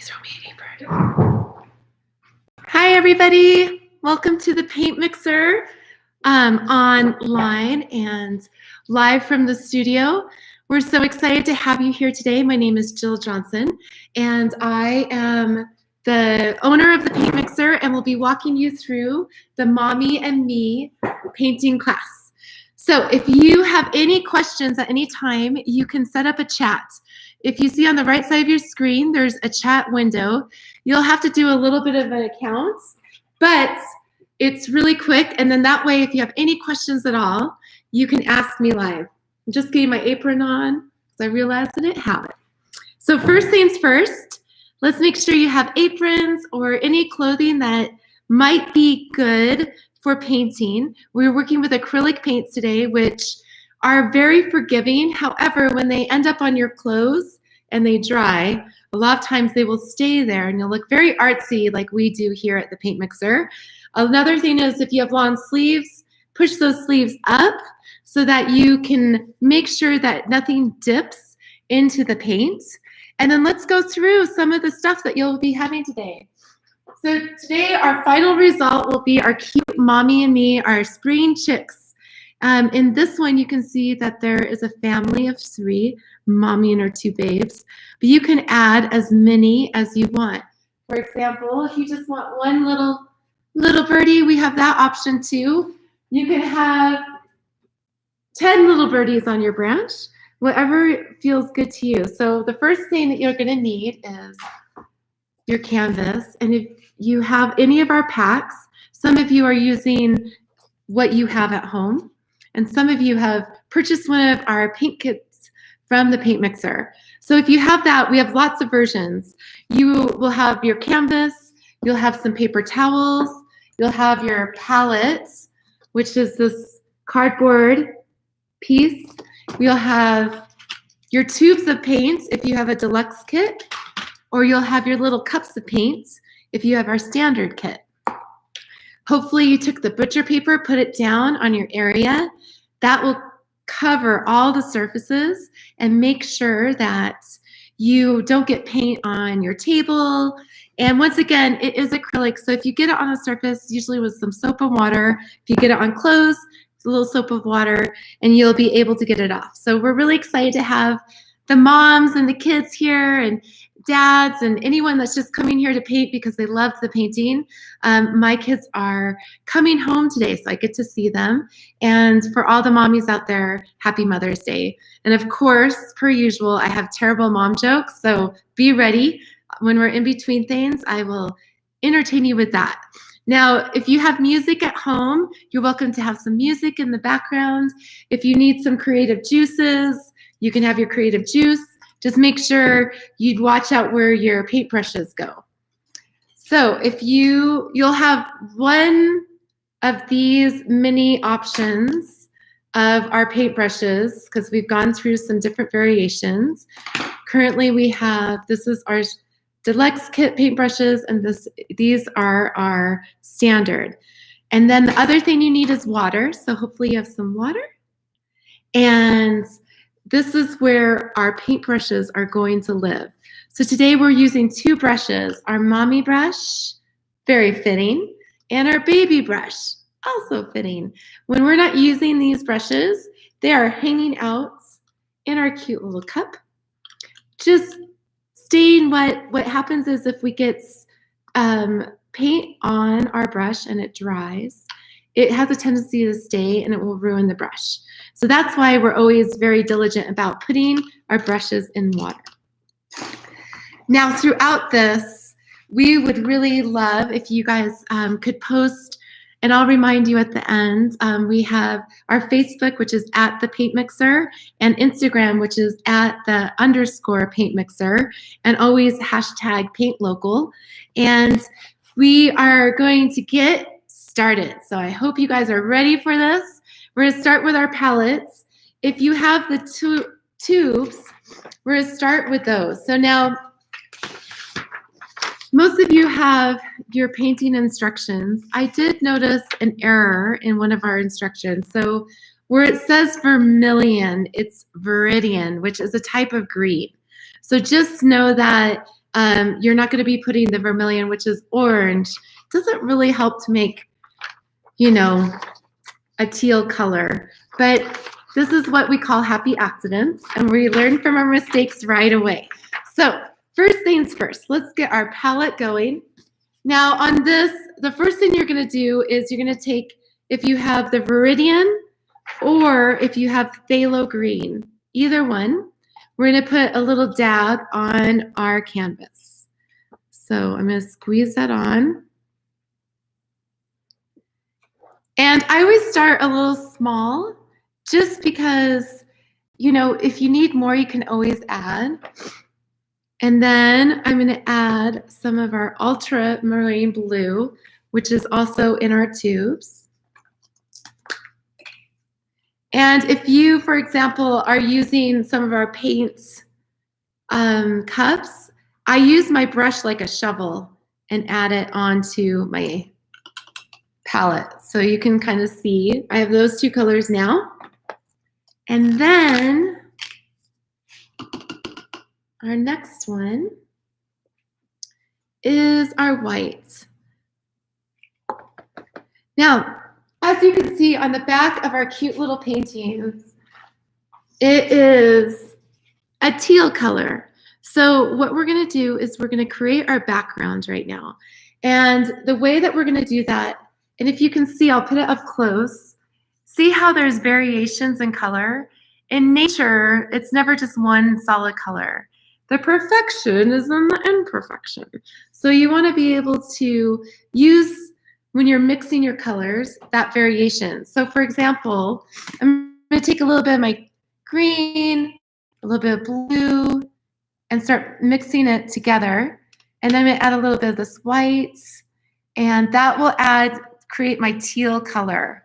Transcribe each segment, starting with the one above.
Please throw me an apron. Hi, everybody. Welcome to the paint mixer online and live from the studio. We're so excited to have you here today. My name is Jill Johnson, and I am the owner of the paint mixer, and we'll be walking you through the Mommy and Me painting class. So if you have any questions at any time, you can set up a chat. If you see on the right side of your screen, there's a chat window. You'll have to do a little bit of an account, but it's really quick. And then that way, if you have any questions at all, you can ask me live. I'm just getting my apron on because I realized I didn't have it. So first things first, let's make sure you have aprons or any clothing that might be good for painting. We're working with acrylic paints today, which are very forgiving. However, when they end up on your clothes and they dry, a lot of times they will stay there and you'll look very artsy like we do here at the paint mixer. Another thing is if you have long sleeves, push those sleeves up so that you can make sure that nothing dips into the paint. And then let's go through some of the stuff that you'll be having today. So today our final result will be our cute Mommy and Me, our spring chicks. In this one, you can see that there is a family of 3, Mommy and her 2 babes, but you can add as many as you want. For example, if you just want one little birdie, we have that option too. You can have 10 little birdies on your branch, whatever feels good to you. So the first thing that you're gonna need is your canvas. And if you have any of our packs, some of you are using what you have at home. And some of you have purchased one of our paint kits from the paint mixer. So if you have that, we have lots of versions. You will have your canvas, you'll have some paper towels, you'll have your palettes, which is this cardboard piece. You'll have your tubes of paints if you have a deluxe kit, or you'll have your little cups of paints if you have our standard kit. Hopefully you took the butcher paper, put it down on your area. That will cover all the surfaces and make sure that you don't get paint on your table. And once again, it is acrylic, so if you get it on a surface, usually with some soap and water, if you get it on clothes, it's a little soap and water, and you'll be able to get it off. So we're really excited to have the moms and the kids here and dads and anyone that's just coming here to paint because they love the painting. My kids are coming home today, so I get to see them. And for all the mommies out there, happy Mother's Day. And of course, per usual, I have terrible mom jokes, so be ready. When we're in between things, I will entertain you with that. Now, if you have music at home, you're welcome to have some music in the background. If you need some creative juices, you can have your creative juice. Just make sure you'd watch out where your paintbrushes go. So if you'll have one of these mini options of our paintbrushes because we've gone through some different variations. Currently we have, this is our deluxe kit paintbrushes and these are our standard. And then the other thing you need is water. So hopefully you have some water. And this is where our paintbrushes are going to live. So today we're using 2 brushes, our mommy brush, very fitting, and our baby brush, also fitting. When we're not using these brushes, they are hanging out in our cute little cup. Just staying, what happens is if we get paint on our brush and it dries, it has a tendency to stay and it will ruin the brush. So that's why we're always very diligent about putting our brushes in water. Now throughout this, we would really love if you guys could post, and I'll remind you at the end, we have our Facebook, which is at the paint mixer, and Instagram, which is at the _paint mixer, and always hashtag paint local. And we are going to get started. So I hope you guys are ready for this. We're gonna start with our palettes. If you have the tubes, we're gonna start with those. So now, most of you have your painting instructions. I did notice an error in one of our instructions. So where it says vermilion, it's viridian, which is a type of green. So just know that You're not going to be putting the vermilion, which is orange. It doesn't really help to make, you know, a teal color. But this is what we call happy accidents, and we learn from our mistakes right away. So first things first, let's get our palette going. Now on this, the first thing you're going to do is you're going to take, if you have the Viridian or if you have phthalo green, either one, we're going to put a little dab on our canvas. So I'm going to squeeze that on. And I always start a little small just because, you know, if you need more, you can always add. And then I'm going to add some of our ultramarine blue, which is also in our tubes. And if you, for example, are using some of our paints cups, I use my brush like a shovel and add it onto my palette. So you can kind of see, I have those two colors now. And then our next one is our white. Now, as you can see on the back of our cute little paintings, it is a teal color. So what we're going to do is we're going to create our background right now. And the way that we're going to do that, and if you can see, I'll put it up close. See how there's variations in color? In nature, it's never just one solid color. The perfection is in the imperfection. So you want to be able to use, when you're mixing your colors, that variation. So for example, I'm going to take a little bit of my green, a little bit of blue, and start mixing it together. And then I'm going to add a little bit of this white, and that will create my teal color.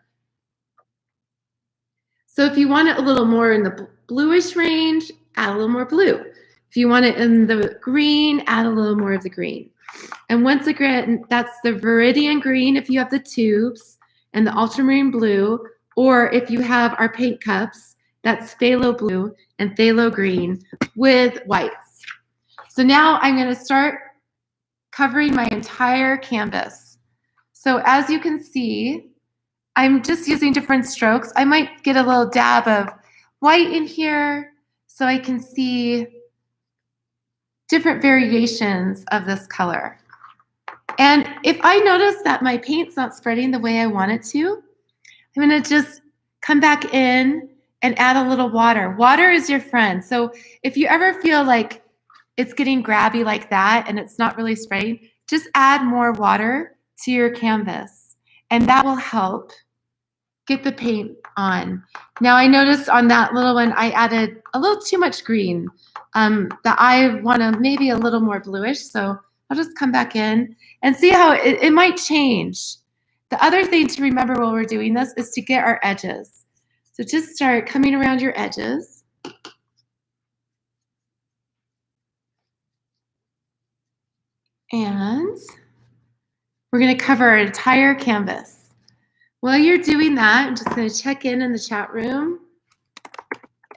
So if you want it a little more in the bluish range, add a little more blue. If you want it in the green, add a little more of the green. And once again, that's the Viridian green if you have the tubes, and the ultramarine blue, or if you have our paint cups, that's phthalo blue and phthalo green with whites. So now I'm going to start covering my entire canvas. So as you can see, I'm just using different strokes. I might get a little dab of white in here so I can see different variations of this color. And if I notice that my paint's not spreading the way I want it to, I'm going to just come back in and add a little water. Water is your friend. So if you ever feel like it's getting grabby like that and it's not really spraying, just add more water to your canvas, and that will help get the paint on. Now I noticed on that little one, I added a little too much green. That I want to maybe a little more bluish, so I'll just come back in and see how it might change. The other thing to remember while we're doing this is to get our edges. So just start coming around your edges. And we're going to cover our entire canvas. While you're doing that, I'm just going to check in the chat room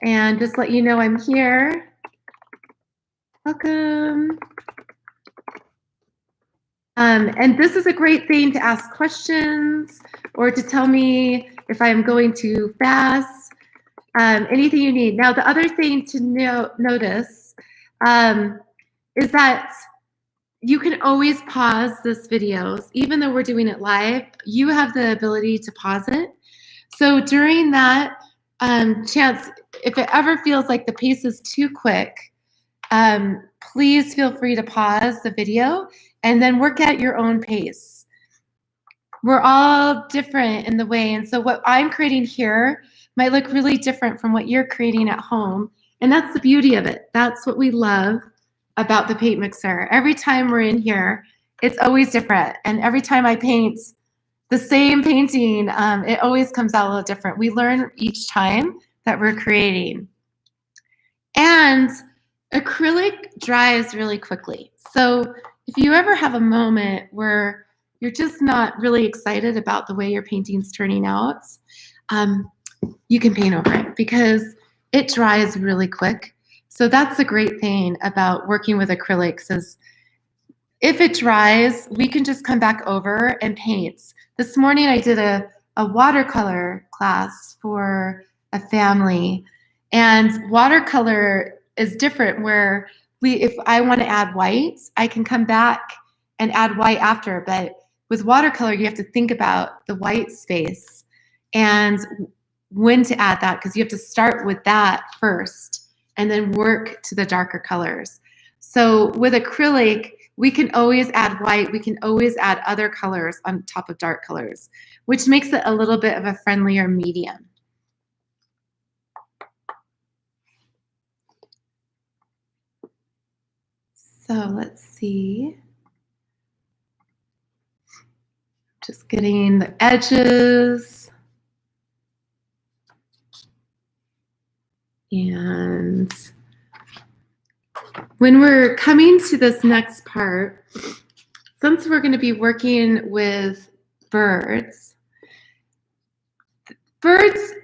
and just let you know I'm here. Welcome. And this is a great thing to ask questions or to tell me if I'm going too fast, anything you need. Now, the other thing to notice is that you can always pause this video. Even though we're doing it live, you have the ability to pause it. So during that chance, if it ever feels like the pace is too quick, please feel free to pause the video and then work at your own pace. We're all different in the way, and so what I'm creating here might look really different from what you're creating at home, and that's the beauty of it. That's what we love about the paint mixer. Every time we're in here, it's always different, and every time I paint the same painting, it always comes out a little different. We learn each time that we're creating. And acrylic dries really quickly. So if you ever have a moment where you're just not really excited about the way your painting's turning out, you can paint over it because it dries really quick. So that's the great thing about working with acrylics is if it dries, we can just come back over and paint. This morning I did a watercolor class for a family, and watercolor is different where if I want to add white, I can come back and add white after, but with watercolor, you have to think about the white space and when to add that, because you have to start with that first and then work to the darker colors. So with acrylic, we can always add white, we can always add other colors on top of dark colors, which makes it a little bit of a friendlier medium. So let's see. Just getting the edges. And when we're coming to this next part, since we're going to be working with birds,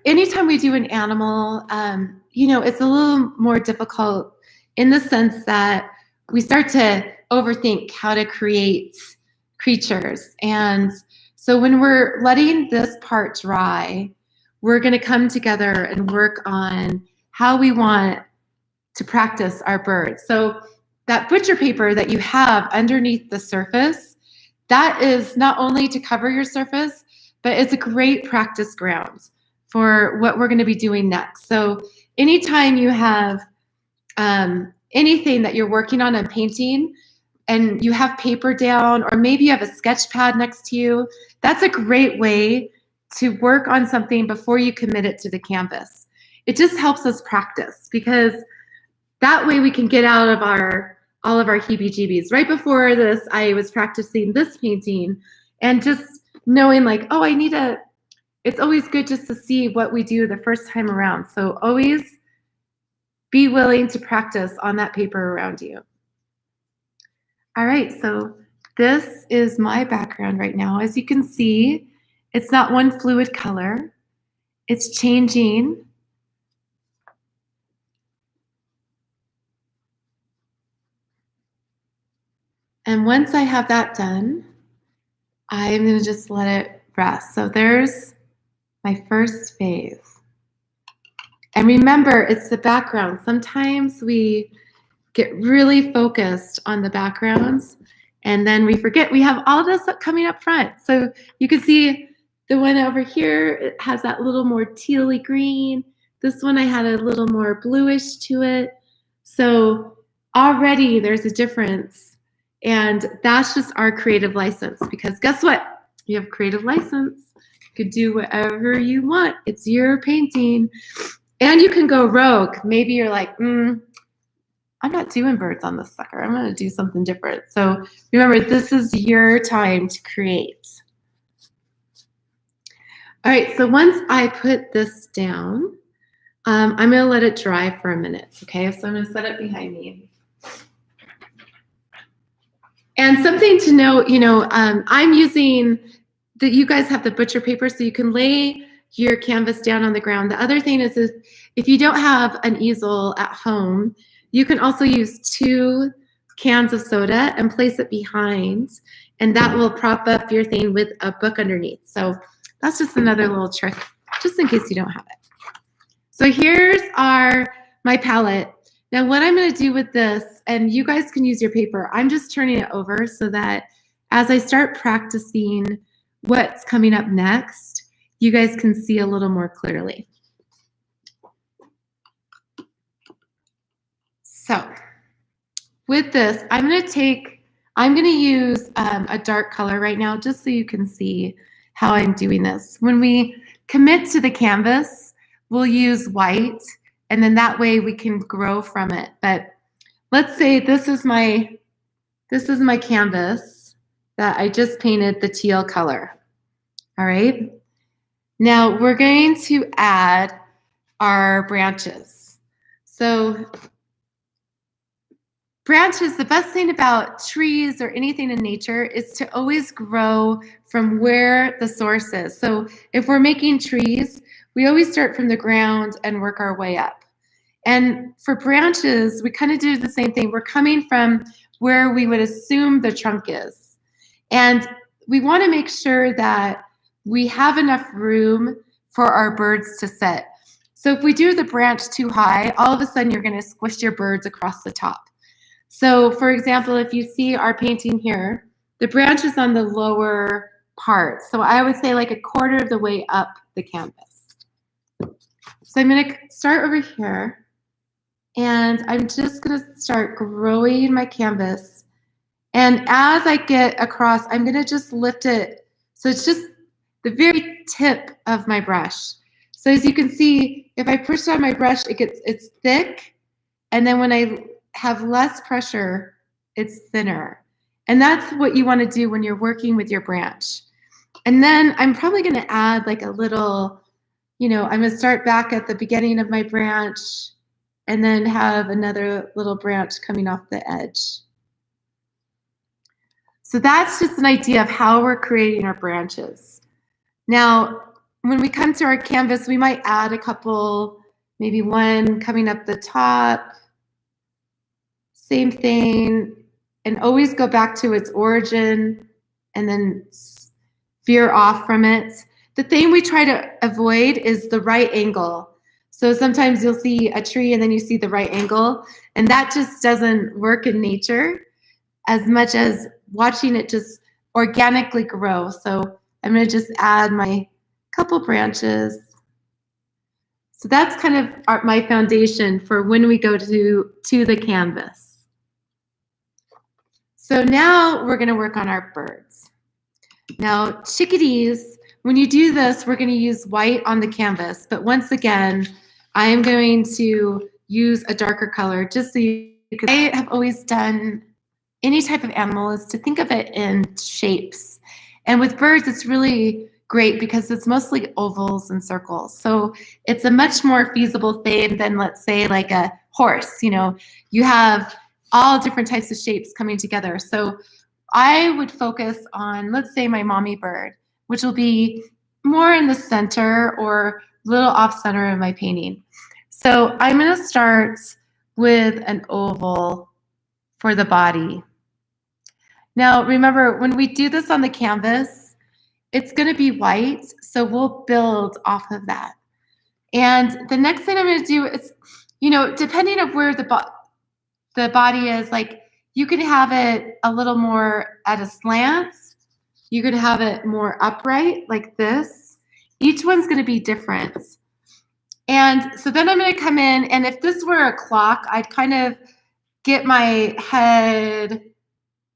anytime we do an animal, it's a little more difficult in the sense that we start to overthink how to create creatures. And so when we're letting this part dry, we're going to come together and work on how we want to practice our birds. So that butcher paper that you have underneath the surface, that is not only to cover your surface, but it's a great practice ground for what we're going to be doing next. So anytime you have anything that you're working on and painting, and you have paper down, or maybe you have a sketch pad next to you, that's a great way to work on something before you commit it to the canvas. It just helps us practice, because that way we can get out of all of our heebie-jeebies. Right before this, I was practicing this painting and just knowing like, oh, it's always good just to see what we do the first time around. So always be willing to practice on that paper around you. All right, so this is my background right now. As you can see, it's not one fluid color. It's changing. And once I have that done, I'm going to just let it rest. So there's my first phase. And remember, it's the background. Sometimes we get really focused on the backgrounds, and then we forget we have all this coming up front. So you can see the one over here, it has that little more tealy green. This one I had a little more bluish to it. So already there's a difference, and that's just our creative license, because guess what? You have creative license. You can do whatever you want. It's your painting. And you can go rogue. Maybe you're like, I'm not doing birds on this sucker. I'm going to do something different. So remember, this is your time to create. All right, so once I put this down, I'm going to let it dry for a minute, okay? So I'm going to set it behind me. And something to note, I'm using you guys have the butcher paper, so you can lay your canvas down on the ground. The other thing is if you don't have an easel at home, you can also use 2 cans of soda and place it behind, and that will prop up your thing with a book underneath. So that's just another little trick, just in case you don't have it. So here's my palette. Now what I'm going to do with this, and you guys can use your paper, I'm just turning it over so that as I start practicing what's coming up next, you guys can see a little more clearly. So with this, I'm going to use a dark color right now, just so you can see how I'm doing this. When we commit to the canvas, we'll use white, and then that way we can grow from it. But let's say this is my canvas that I just painted the teal color. All right. Now we're going to add our branches. So branches, the best thing about trees or anything in nature is to always grow from where the source is. So if we're making trees, we always start from the ground and work our way up. And for branches, we kind of do the same thing. We're coming from where we would assume the trunk is. And we want to make sure that we have enough room for our birds to sit. So if we do the branch too high, all of a sudden you're going to squish your birds across the top. So for example, if you see our painting here, the branch is on the lower part. So I would say like a quarter of the way up the canvas. So I'm going to start over here, and I'm just going to start growing my canvas. And as I get across, I'm going to just lift it. So it's just the very tip of my brush. So as you can see, if I push on my brush, it's thick. And then when I have less pressure, it's thinner. And that's what you want to do when you're working with your branch. And then I'm probably going to add like a little, I'm going to start back at the beginning of my branch and then have another little branch coming off the edge. So that's just an idea of how we're creating our branches. Now, when we come to our canvas, we might add a couple, maybe one coming up the top. Same thing, and always go back to its origin and then veer off from it. The thing we try to avoid is the right angle. So sometimes you'll see a tree and then you see the right angle, and that just doesn't work in nature as much as watching it just organically grow. So I'm going to just add my couple branches. So that's kind of my foundation for when we go to the canvas. So now we're going to work on our birds. Now, chickadees, when you do this, we're going to use white on the canvas. But once again, I am going to use a darker color just so you can. I have always done any type of animal is to think of it in shapes. And with birds, it's really great because it's mostly ovals and circles. So it's a much more feasible thing than, let's say, like a horse. You have all different types of shapes coming together. So I would focus on, let's say, my mommy bird, which will be more in the center or a little off center of my painting. So I'm going to start with an oval for the body. Now, remember, when we do this on the canvas, it's going to be white, so we'll build off of that. And the next thing I'm going to do is, depending on where the body is, like you could have it a little more at a slant. You could have it more upright like this. Each one's going to be different. And so then I'm going to come in, and if this were a clock, I'd kind of get my head,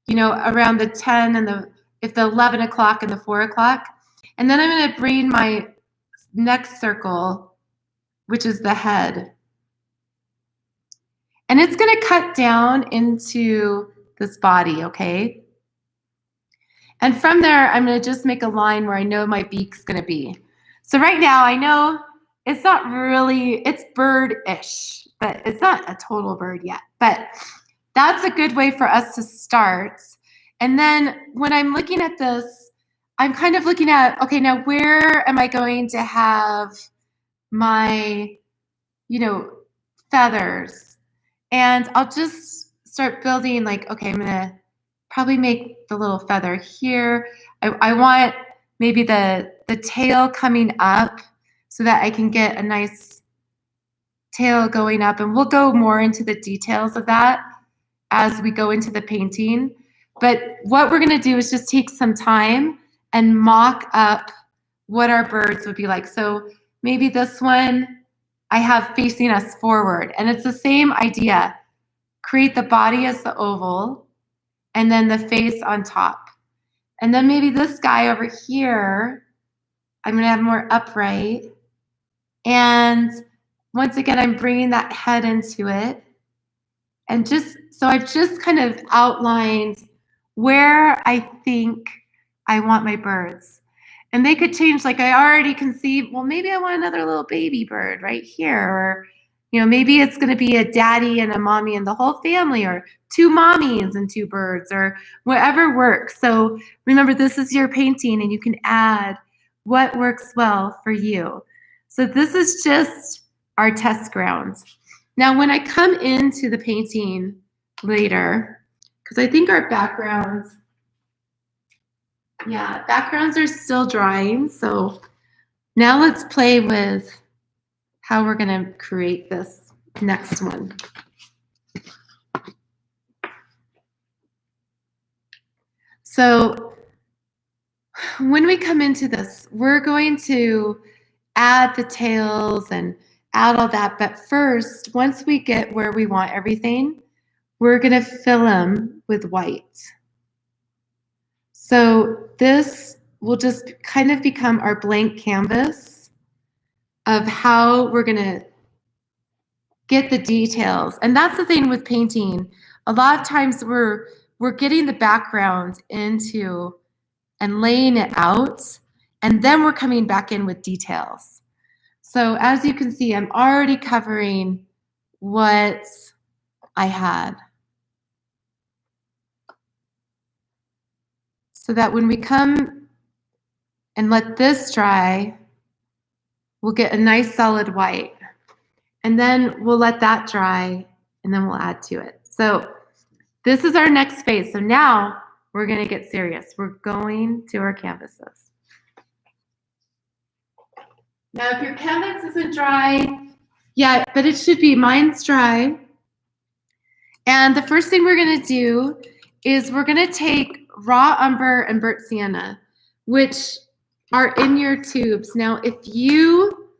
around the 10 and the 11 o'clock and the 4 o'clock. And then I'm going to bring my next circle, which is the head. And it's going to cut down into this body, okay? And from there, I'm going to just make a line where I know my beak's going to be. So right now, I know it's not really, it's bird-ish, but it's not a total bird yet. But that's a good way for us to start. And then when I'm looking at this, I'm kind of looking at, okay, now where am I going to have my, feathers? And I'll just start building like, okay, I'm going to probably make the little feather here. I want maybe the tail coming up so that I can get a nice tail going up. And we'll go more into the details of that as we go into the painting. But what we're going to do is just take some time and mock up what our birds would be like. So maybe this one I have facing us forward, and it's the same idea. Create the body as the oval and then the face on top. And then maybe this guy over here, I'm going to have more upright. And once again, I'm bringing that head into it. And so I've just kind of outlined where I think I want my birds. And they could change, like I already conceived, well, maybe I want another little baby bird right here. Or, maybe it's going to be a daddy and a mommy and the whole family, or two mommies and two birds, or whatever works. So remember, this is your painting, and you can add what works well for you. So this is just our test ground. Now, when I come into the painting later, because I think our backgrounds are still drying. So now let's play with how we're going to create this next one. So when we come into this, we're going to add the tails and add all that. But first, once we get where we want everything, we're going to fill them with white. So this will just kind of become our blank canvas of how we're going to get the details. And that's the thing with painting. A lot of times we're getting the background into and laying it out, and then we're coming back in with details. So as you can see, I'm already covering what I had. So that when we come and let this dry, we'll get a nice solid white. And then we'll let that dry, and then we'll add to it. So this is our next phase. So now we're going to get serious. We're going to our canvases. Now, if your canvas isn't dry yet, but it should be, mine's dry. And the first thing we're going to do is we're going to take raw umber and burnt sienna, which are in your tubes. Now, if you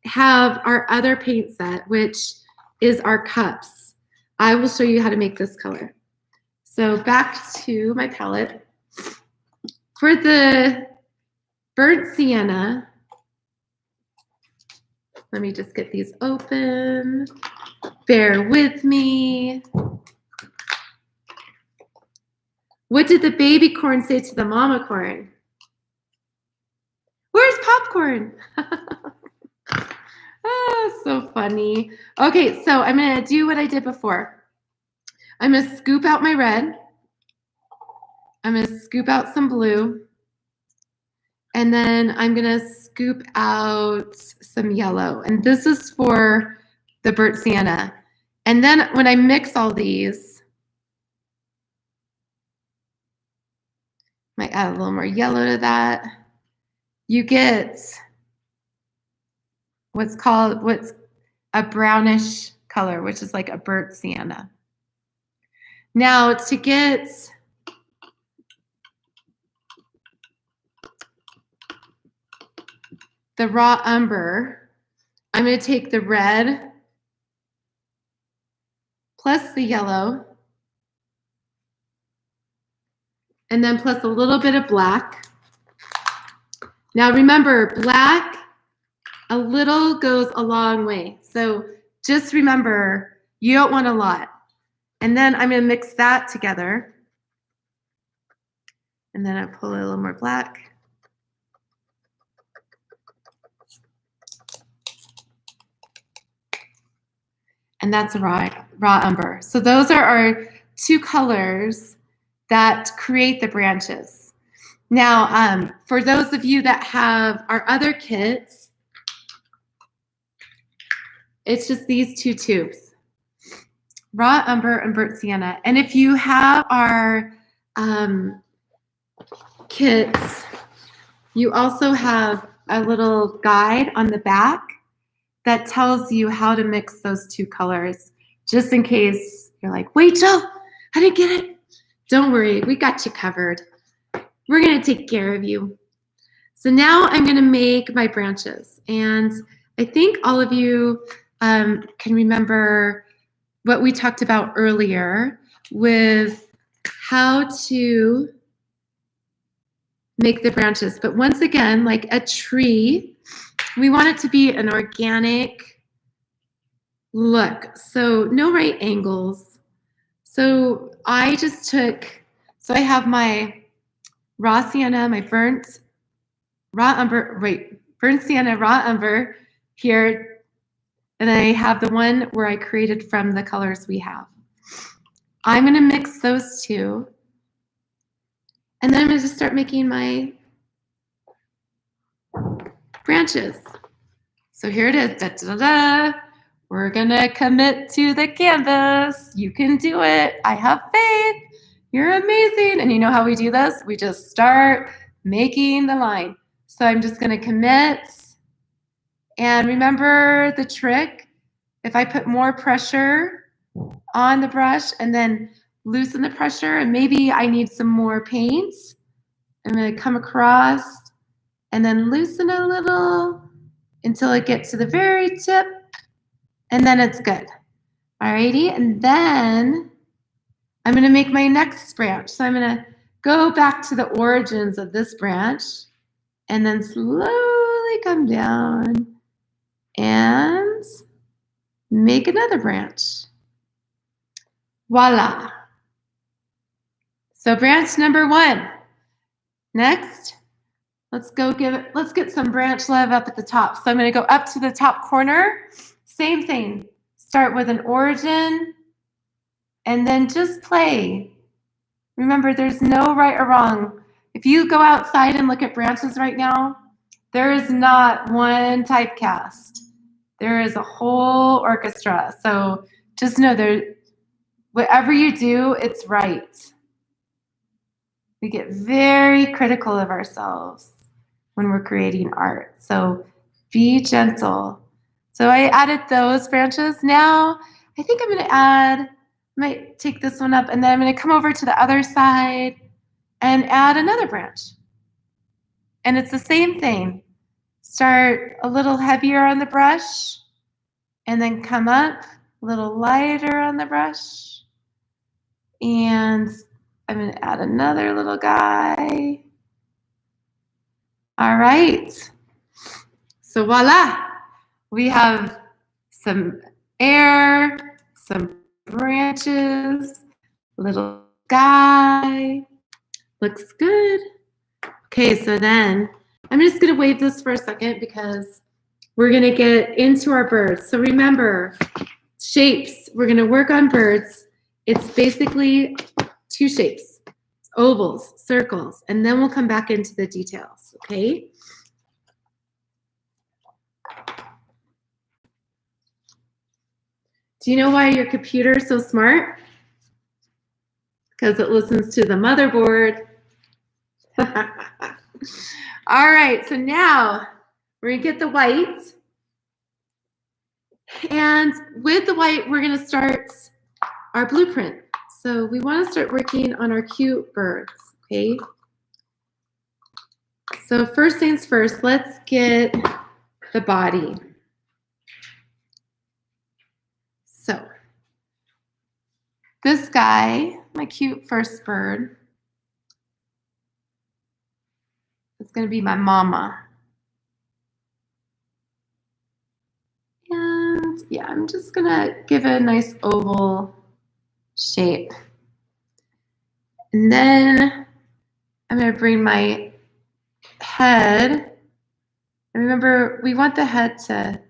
have our other paint set, which is our cups, I will show you how to make this color. So back to my palette. For the burnt sienna, let me just get these open. Bear with me. What did the baby corn say to the mama corn? Where's popcorn? Oh, so funny. Okay, so I'm going to do what I did before. I'm going to scoop out my red. I'm going to scoop out some blue. And then I'm going to scoop out some yellow. And this is for the burnt sienna. And then when I mix all these, might add a little more yellow to that. You get what's a brownish color, which is like a burnt sienna. Now to get the raw umber, I'm going to take the red plus the yellow, and then plus a little bit of black. Now remember, black, a little goes a long way. So just remember, you don't want a lot. And then I'm going to mix that together. And then I pull a little more black. And that's a raw umber. So those are our two colors that create the branches. Now, for those of you that have our other kits, it's just these two tubes, raw umber and burnt sienna. And if you have our kits, you also have a little guide on the back that tells you how to mix those two colors, just in case you're like, wait, Jill, I didn't get it. Don't worry, we got you covered. We're gonna take care of you. So now I'm gonna make my branches. And I think all of you can remember what we talked about earlier with how to make the branches. But once again, like a tree, we want it to be an organic look. So no right angles. So I just took, so I have my raw sienna, my burnt sienna, raw umber here. And I have the one where I created from the colors we have. I'm gonna mix those two. And then I'm gonna just start making my branches. So here it is, da, da, da, da. We're gonna commit to the canvas. You can do it. I have faith. You're amazing. And you know how we do this? We just start making the line. So I'm just gonna commit. And remember the trick, if I put more pressure on the brush and then loosen the pressure, and maybe I need some more paint, I'm gonna come across and then loosen a little until it gets to the very tip, and then it's good. Alrighty, and then I'm gonna make my next branch. So I'm gonna go back to the origins of this branch and then slowly come down and make another branch. Voila. So branch number 1. Next, let's get some branch love up at the top. So I'm gonna go up to the top corner. Same thing. Start with an origin and then just play. Remember, there's no right or wrong. If you go outside and look at branches right now, there is not one typecast. There is a whole orchestra. So just know whatever you do, it's right. We get very critical of ourselves when we're creating art. So be gentle. So I added those branches. Now I think I'm gonna might take this one up, and then I'm gonna come over to the other side and add another branch. And it's the same thing. Start a little heavier on the brush and then come up a little lighter on the brush. And I'm gonna add another little guy. All right. So voila, we have some air, some branches, little guy. Looks good. Okay, so then I'm just gonna wave this for a second because we're gonna get into our birds. So remember, shapes, we're gonna work on birds. It's basically 2 shapes, ovals, circles, and then we'll come back into the details, okay? Do you know why your computer is so smart? Because it listens to the motherboard. All right, so now we're gonna get the white. And with the white, we're gonna start our blueprint. So we wanna start working on our cute birds, okay? So first things first, let's get the body. So this guy, my cute first bird, is gonna be my mama. And yeah, I'm just gonna give it a nice oval shape. And then I'm gonna bring my head. And remember, we want the head to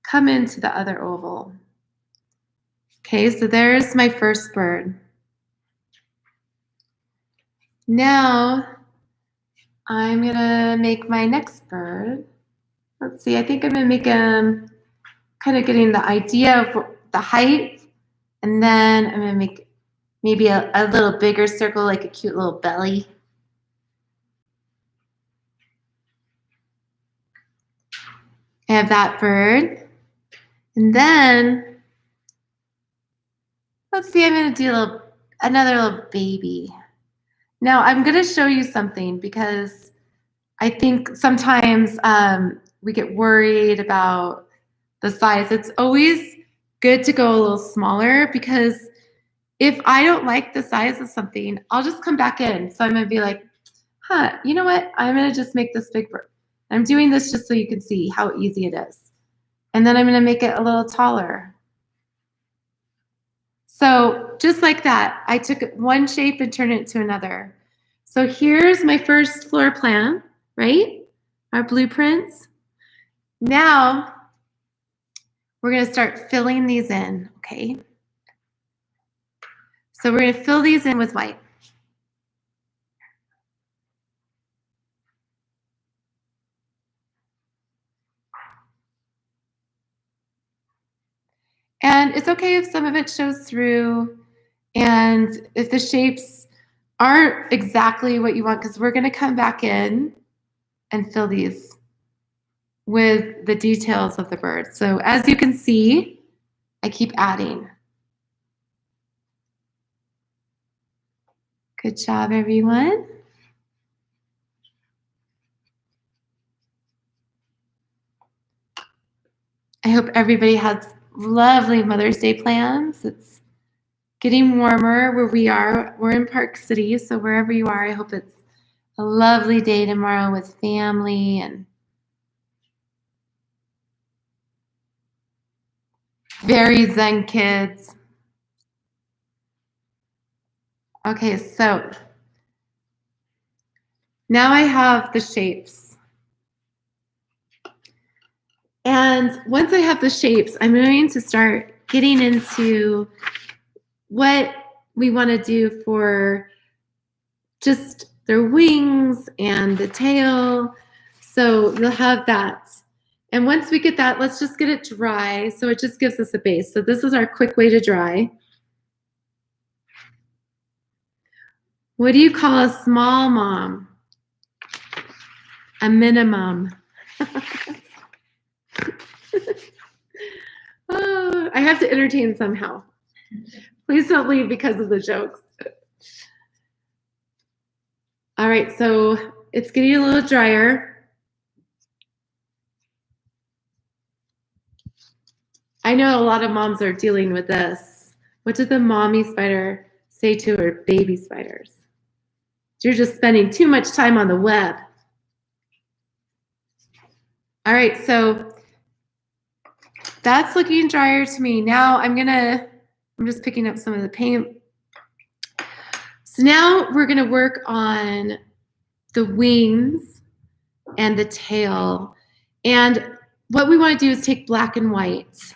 come into the other oval. Okay, so there's my first bird. Now, I'm gonna make my next bird. Let's see, I think I'm gonna make him kind of getting the idea of the height, and then I'm gonna make maybe a little bigger circle, like a cute little belly. I have that bird. And then, let's see, I'm gonna do another little baby. Now, I'm gonna show you something because I think sometimes we get worried about the size. It's always good to go a little smaller because if I don't like the size of something, I'll just come back in. So I'm gonna be like, you know what? I'm gonna just make this big bird. I'm doing this just so you can see how easy it is. And then I'm gonna make it a little taller. So just like that, I took one shape and turned it into another. So here's my first floor plan, right? Our blueprints. Now, we're gonna start filling these in, okay? So we're gonna fill these in with white. And it's okay if some of it shows through and if the shapes aren't exactly what you want, because we're going to come back in and fill these with the details of the bird. So as you can see, I keep adding. Good job, everyone. I hope everybody has lovely Mother's Day plans. It's getting warmer where we are. We're in Park City, so wherever you are, I hope it's a lovely day tomorrow with family and very zen kids. Okay, so now I have the shapes. And once I have the shapes, I'm going to start getting into what we want to do for just their wings and the tail. So you'll have that. And once we get that, let's just get it dry. So it just gives us a base. So this is our quick way to dry. What do you call a small mom? A minimum. Oh, I have to entertain somehow. Please don't leave because of the jokes. All right, so it's getting a little drier. I know a lot of moms are dealing with this. What did the mommy spider say to her baby spiders? You're just spending too much time on the web. All right, so that's looking drier to me. Now I'm just picking up some of the paint. So now we're gonna work on the wings and the tail. And what we wanna do is take black and white.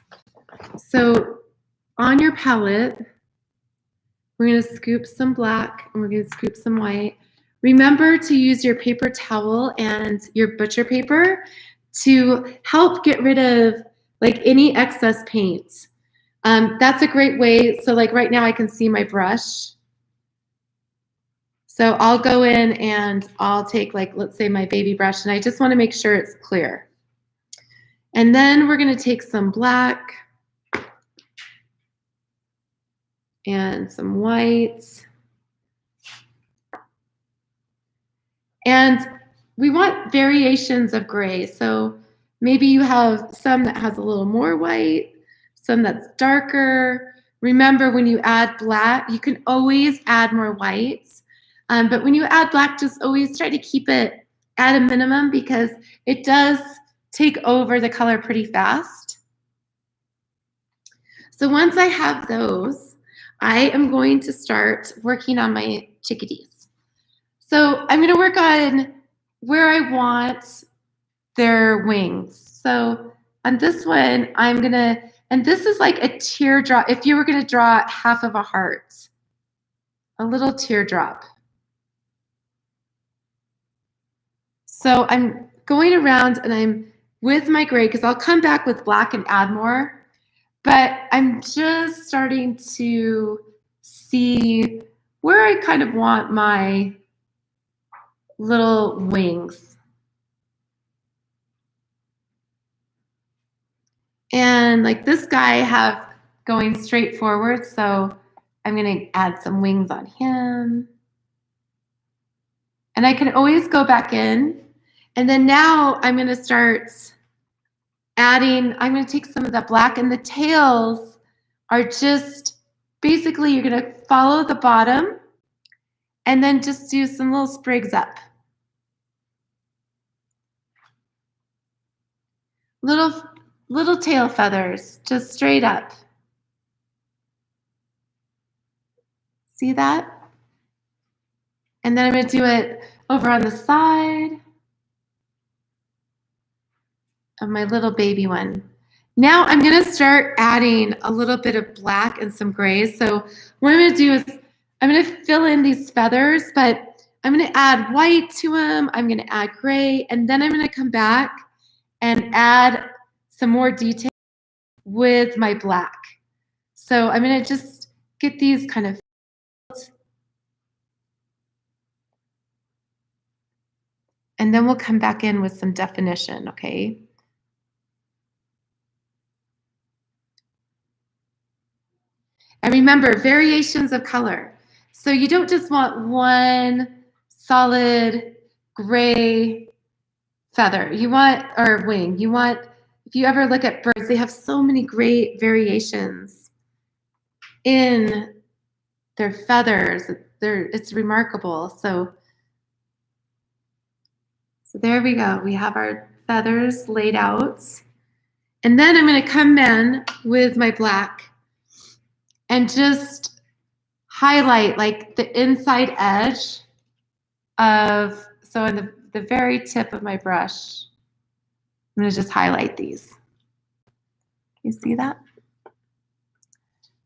So on your palette, we're gonna scoop some black and we're gonna scoop some white. Remember to use your paper towel and your butcher paper to help get rid of like any excess paint. That's a great way. So like right now I can see my brush. So I'll go in and I'll take like, let's say my baby brush, and I just want to make sure it's clear. And then we're going to take some black and some white. And we want variations of gray. So maybe you have some that has a little more white, some that's darker. Remember, when you add black, you can always add more whites. But when you add black, just always try to keep it at a minimum because it does take over the color pretty fast. So once I have those, I am going to start working on my chickadees. So I'm going to work on where I want their wings. So on this one, I'm going to, and this is like a teardrop. If you were going to draw half of a heart, a little teardrop. So I'm going around and I'm with my gray because I'll come back with black and add more, but I'm just starting to see where I kind of want my little wings. And like this guy I have going straight forward, so I'm gonna add some wings on him. And I can always go back in. And then now I'm gonna start adding, I'm gonna take some of that black, and the tails are just, basically you're gonna follow the bottom and then just do some little sprigs up. Little tail feathers, just straight up. See that? And then I'm gonna do it over on the side of my little baby one. Now I'm gonna start adding a little bit of black and some grays. So what I'm gonna do is I'm gonna fill in these feathers, but I'm gonna add white to them, I'm gonna add gray, and then I'm gonna come back and add some more detail with my black. So I'm gonna just get these kind of, and then we'll come back in with some definition, okay? And remember, variations of color. So you don't just want one solid gray feather. You want, or wing. You want, if you ever look at birds, they have so many great variations in their feathers. It's remarkable. So there we go. We have our feathers laid out. And then I'm going to come in with my black and just highlight like the inside edge of, so in the very tip of my brush, I'm going to just highlight these. You see that?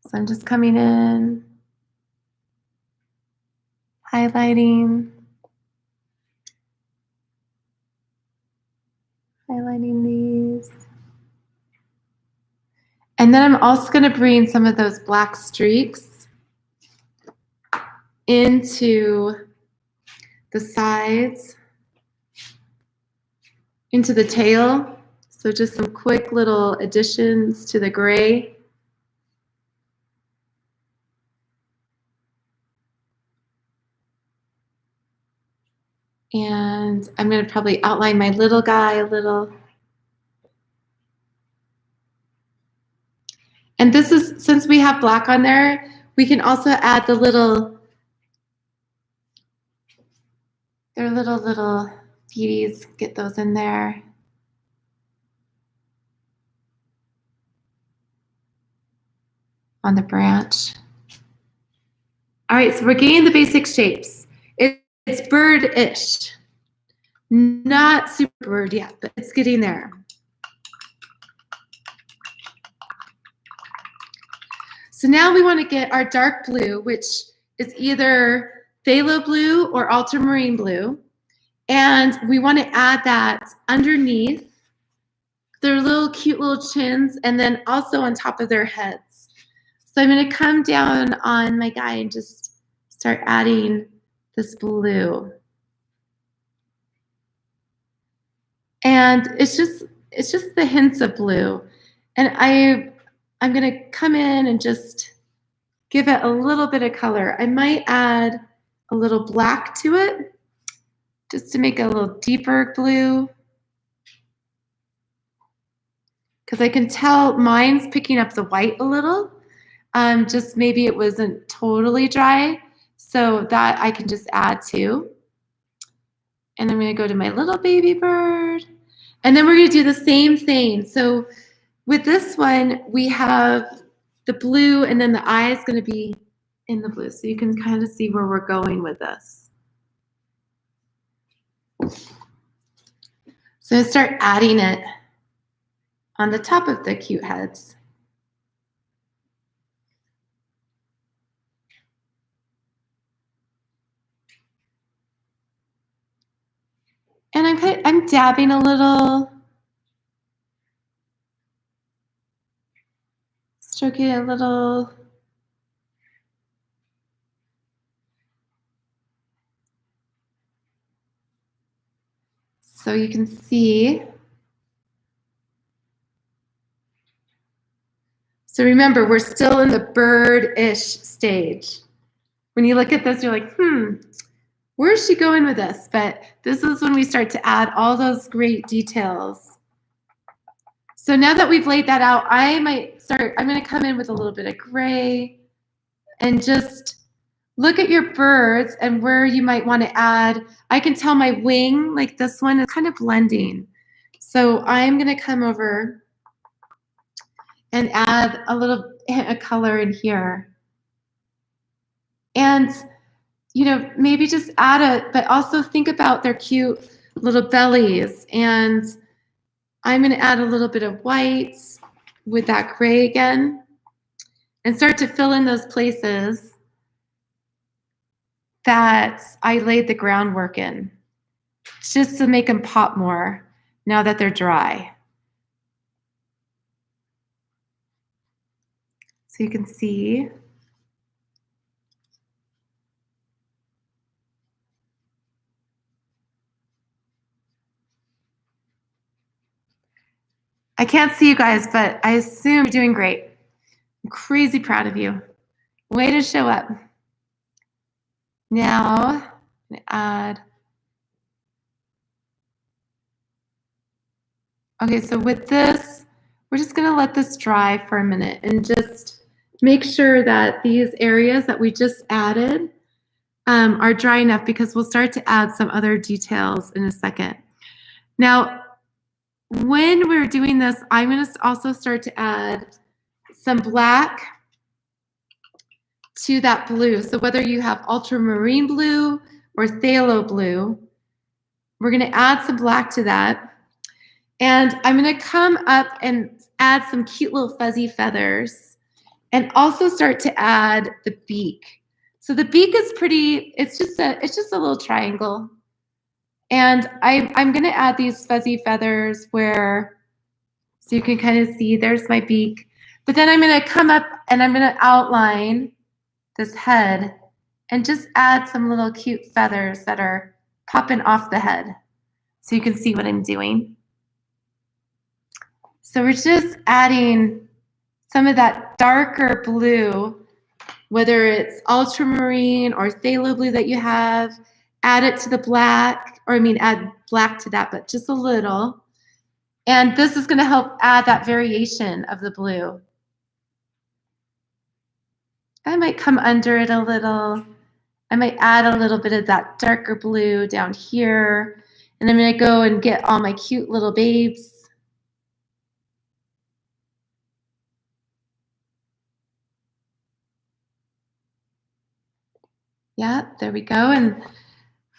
So I'm just coming in, highlighting these. And then I'm also going to bring some of those black streaks into the sides, into the tail. So just some quick little additions to the gray. And I'm going to probably outline my little guy a little. And this is, since we have black on there, we can also add the little, their little beauties, get those in there. On the branch. All right, so we're getting the basic shapes. It's bird-ish. Not super bird yet, but it's getting there. So now we want to get our dark blue, which is either phthalo blue or ultramarine blue. And we want to add that underneath their little cute little chins and then also on top of their heads. So I'm going to come down on my guy and just start adding this blue. And it's just the hints of blue. And I'm going to come in and just give it a little bit of color. I might add a little black to it just to make it a little deeper blue. Because I can tell mine's picking up the white a little. Just maybe it wasn't totally dry. So that I can just add to. And I'm going to go to my little baby bird. And then we're going to do the same thing. So with this one, we have the blue, and then the eye is going to be in the blue. So you can kind of see where we're going with this. So I start adding it on the top of the cute heads. And I'm dabbing a little, stroking a little. So you can see. So remember, we're still in the bird-ish stage. When you look at this, you're like, where is she going with this? But this is when we start to add all those great details. So now that we've laid that out, I'm going to come in with a little bit of gray and just look at your birds and where you might want to add. I can tell my wing, like this one, is kind of blending. So I'm going to come over and add a little color in here. And, you know, maybe just add it, but also think about their cute little bellies. And I'm going to add a little bit of white with that gray again and start to fill in those places that I laid the groundwork in, just to make them pop more now that they're dry. so you can see. I can't see you guys, but I assume you're doing great. I'm crazy proud of you. Way to show up. Now, I'm gonna add. Okay, so with this, we're just gonna let this dry for a minute and just make sure that these areas that we just added are dry enough, because we'll start to add some other details in a second. Now, when we're doing this, I'm gonna also start to add some black to that blue. So whether you have ultramarine blue or phthalo blue, we're gonna add some black to that. And I'm gonna come up and add some cute little fuzzy feathers and also start to add the beak. So the beak is pretty, it's just a little triangle. And I'm gonna add these fuzzy feathers where, so you can kind of see, there's my beak. But then I'm gonna come up and I'm gonna outline this head and just add some little cute feathers that are popping off the head, so you can see what I'm doing. So we're just adding some of that darker blue, whether it's ultramarine or phthalo blue that you have, add it to the black, or I mean add black to that, but just a little. And this is gonna help add that variation of the blue. I might come under it a little. I might add a little bit of that darker blue down here. And I'm gonna go and get all my cute little babes. Yeah, there we go. And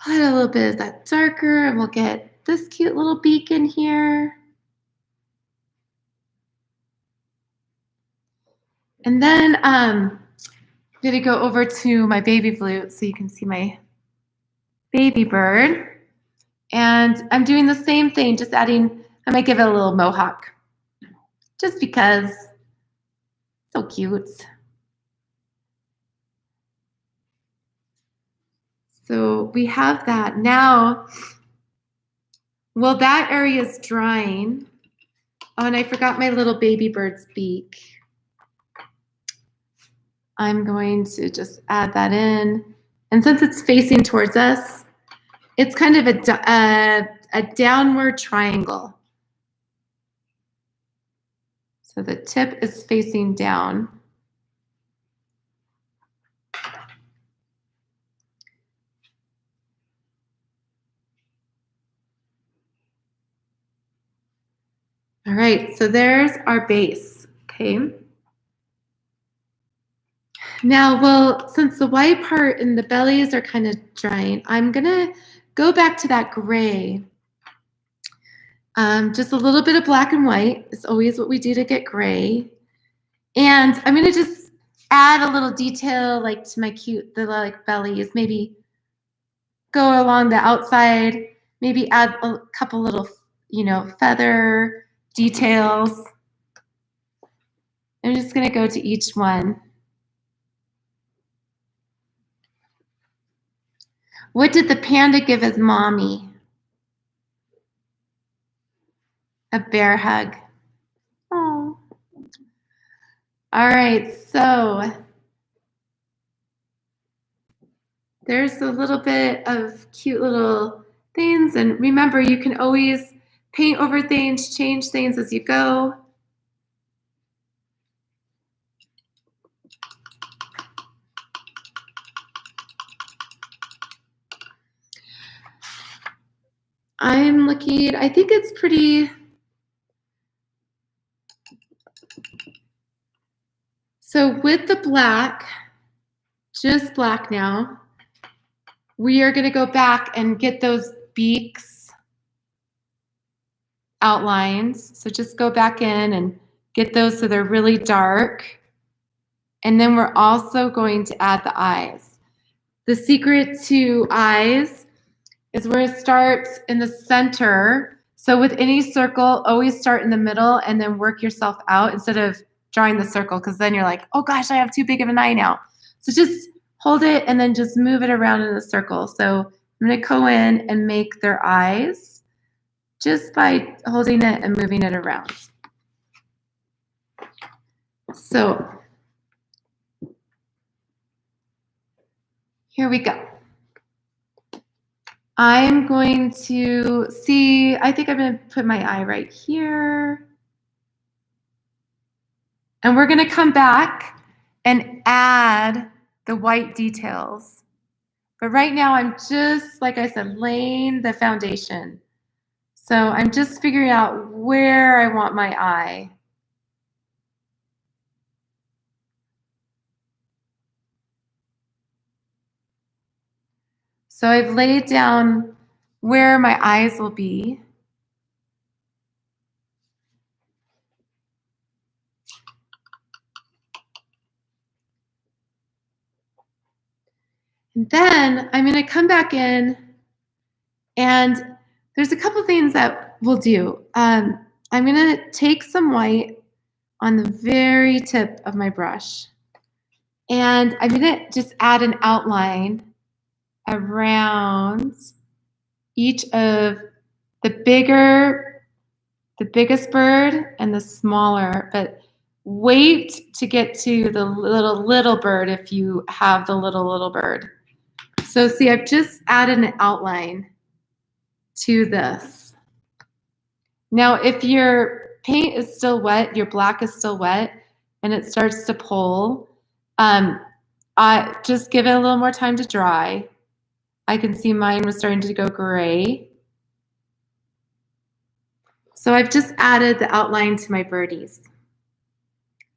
I'll add a little bit of that darker, and we'll get this cute little beak in here. And then I'm gonna go over to my baby blue so you can see my baby bird. And I'm doing the same thing, just adding, I might give it a little mohawk, just because. So cute. So we have that. Now, well, that area is drying. Oh, and I forgot my little baby bird's beak. I'm going to just add that in. And since it's facing towards us, it's kind of a downward triangle. So the tip is facing down. All right, so there's our base, okay? Now, well, since the white part and the bellies are kind of drying, I'm gonna go back to that gray. Just a little bit of black and white is always what we do to get gray. And I'm gonna just add a little detail like to my cute, the like bellies, maybe go along the outside, maybe add a couple little, feather details. I'm just gonna go to each one. What did the panda give his mommy? A bear hug. Oh. All right, so there's a little bit of cute little things. And remember, you can always paint over things, change things as you go. I'm looking, I think it's pretty. So with the black, just black now, we are gonna go back and get those beaks outlines. So just go back in and get those so they're really dark. And then we're also going to add the eyes. The secret to eyes is where it starts in the center. So with any circle, always start in the middle and then work yourself out instead of drawing the circle, because then you're like, oh gosh, I have too big of an eye now. So just hold it and then just move it around in a circle. So I'm going to go in and make their eyes just by holding it and moving it around. So here we go. I'm going to see, I think I'm going to put my eye right here. And we're going to come back and add the white details. But right now I'm just, like I said, laying the foundation. So I'm just figuring out where I want my eye. So I've laid down where my eyes will be. And then I'm going to come back in, and there's a couple things that we'll do. I'm going to take some white on the very tip of my brush, and I'm going to just add an outline around each of the biggest bird and the smaller, but wait to get to the little bird if you have the little bird. So see, I've just added an outline to this. Now, if your paint is still wet, your black is still wet, and it starts to pull, just give it a little more time to dry. I can see mine was starting to go gray. So I've just added the outline to my birdie's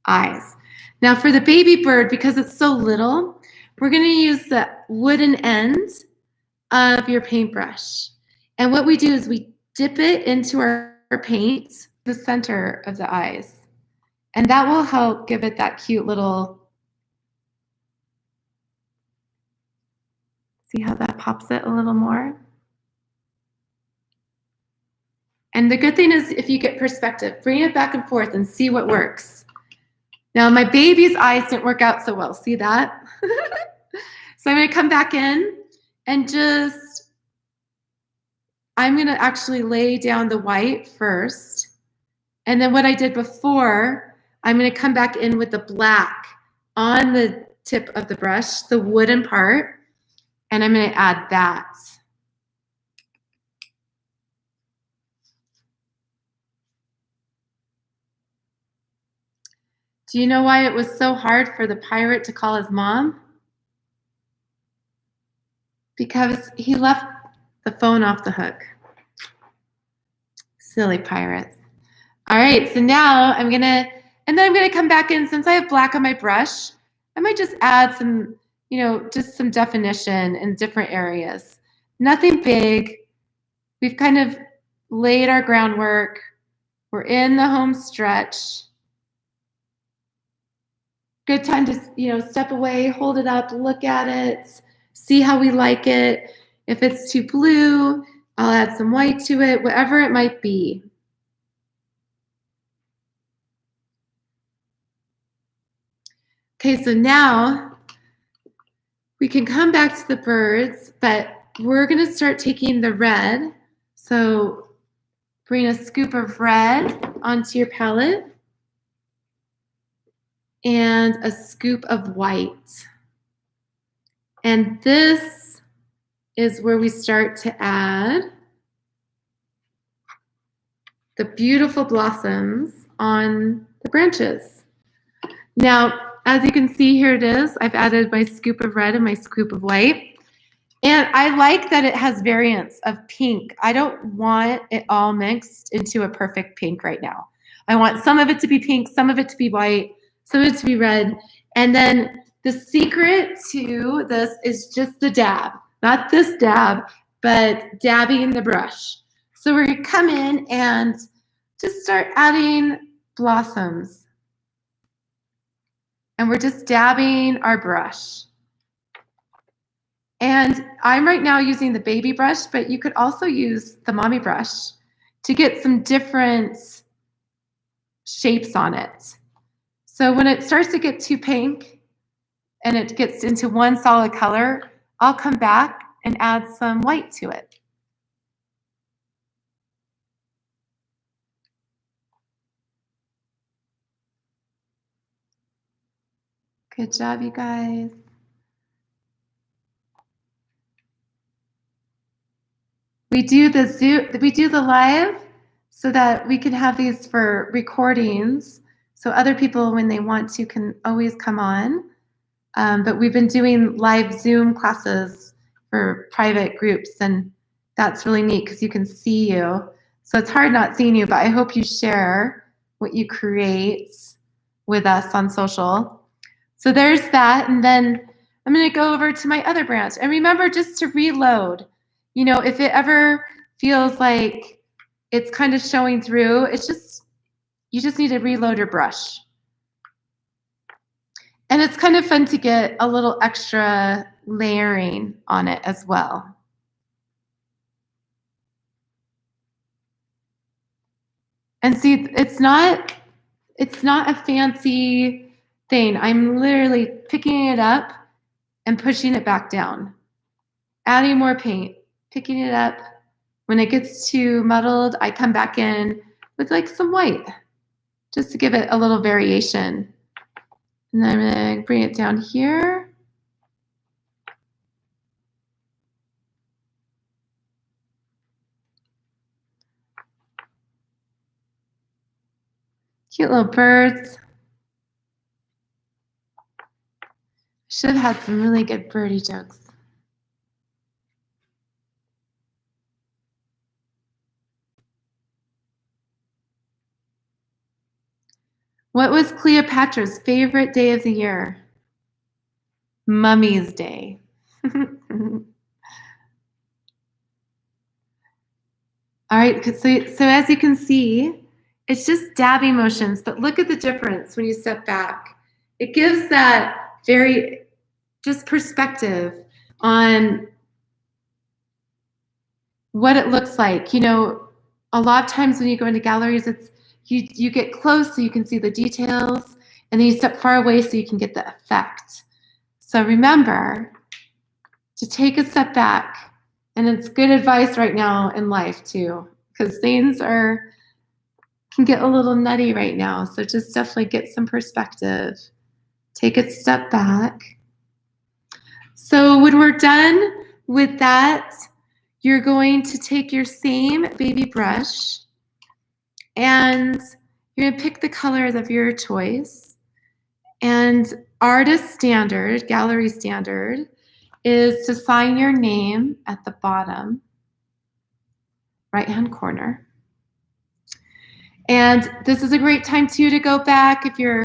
eyes. Now for the baby bird, because it's so little, we're going to use the wooden end of your paintbrush. And what we do is we dip it into our paint, the center of the eyes. And that will help give it that cute little, see how that pops it a little more? And the good thing is if you get perspective, bring it back and forth and see what works. Now my baby's eyes didn't work out so well, see that? So I'm gonna come back in and I'm gonna actually lay down the white first. And then what I did before, I'm gonna come back in with the black on the tip of the brush, the wooden part, and I'm gonna add that. Do you know why it was so hard for the pirate to call his mom? Because he left the phone off the hook. Silly pirates. All right, so now I'm gonna come back in. Since I have black on my brush, I might just add some, just some definition in different areas. Nothing big. We've kind of laid our groundwork. We're in the home stretch. Good time to, step away, hold it up, look at it, see how we like it. If it's too blue, I'll add some white to it, whatever it might be. Okay, so now we can come back to the birds, but we're gonna start taking the red. So bring a scoop of red onto your palette and a scoop of white. And this is where we start to add the beautiful blossoms on the branches. Now, as you can see, here it is. I've added my scoop of red and my scoop of white. And I like that it has variants of pink. I don't want it all mixed into a perfect pink right now. I want some of it to be pink, some of it to be white, some of it to be red. And then the secret to this is just the dab. Not this dab, but dabbing the brush. So we're gonna come in and just start adding blossoms. And we're just dabbing our brush. And I'm right now using the baby brush, but you could also use the mommy brush to get some different shapes on it. So when it starts to get too pink and it gets into one solid color, I'll come back and add some white to it. Good job, you guys. We do the live so that we can have these for recordings, so other people, when they want to, can always come on. But we've been doing live Zoom classes for private groups, and that's really neat because you can see you. So it's hard not seeing you, but I hope you share what you create with us on social. So there's that, and then I'm going to go over to my other branch. And remember just to reload. You know, if it ever feels like it's kind of showing through, you just need to reload your brush. And it's kind of fun to get a little extra layering on it as well. And see, it's not a fancy thing. I'm literally picking it up and pushing it back down, adding more paint, picking it up. When it gets too muddled, I come back in with like some white just to give it a little variation. And then I'm going to bring it down here. Cute little birds. Should have had some really good birdie jokes. What was Cleopatra's favorite day of the year? Mummy's Day. All right, so as you can see, it's just dabbing motions, but look at the difference when you step back. It gives that very just perspective on what it looks like. You know, a lot of times when you go into galleries, it's you get close so you can see the details, and then you step far away so you can get the effect. So remember to take a step back. And it's good advice right now in life too, because things can get a little nutty right now. So just definitely get some perspective. Take a step back. So when we're done with that, you're going to take your same baby brush and you're going to pick the colors of your choice. And artist standard, gallery standard, is to sign your name at the bottom right-hand corner. And this is a great time too to go back if you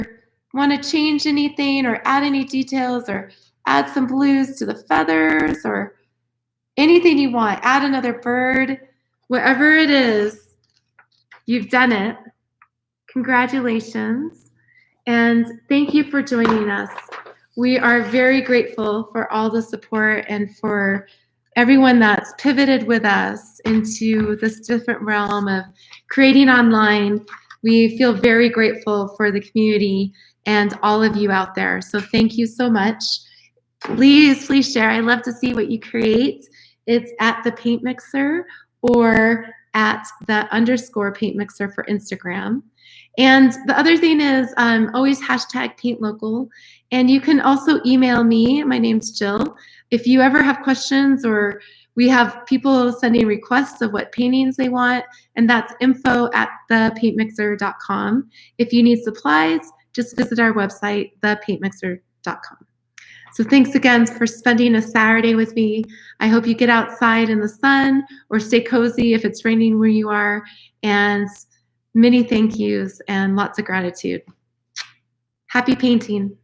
want to change anything or add any details or add some blues to the feathers or anything you want. Add another bird, whatever it is, you've done it. Congratulations. And thank you for joining us. We are very grateful for all the support and for everyone that's pivoted with us into this different realm of creating online. We feel very grateful for the community and all of you out there. So thank you so much. Please share. I love to see what you create. It's at the Paint Mixer or at the _ Paint Mixer for Instagram. And the other thing is always #PaintLocal. And you can also email me. My name's Jill. If you ever have questions, or we have people sending requests of what paintings they want, and that's info@thepaintmixer.com. If you need supplies, just visit our website, thepaintmixer.com. So thanks again for spending a Saturday with me. I hope you get outside in the sun or stay cozy if it's raining where you are. And many thank yous and lots of gratitude. Happy painting.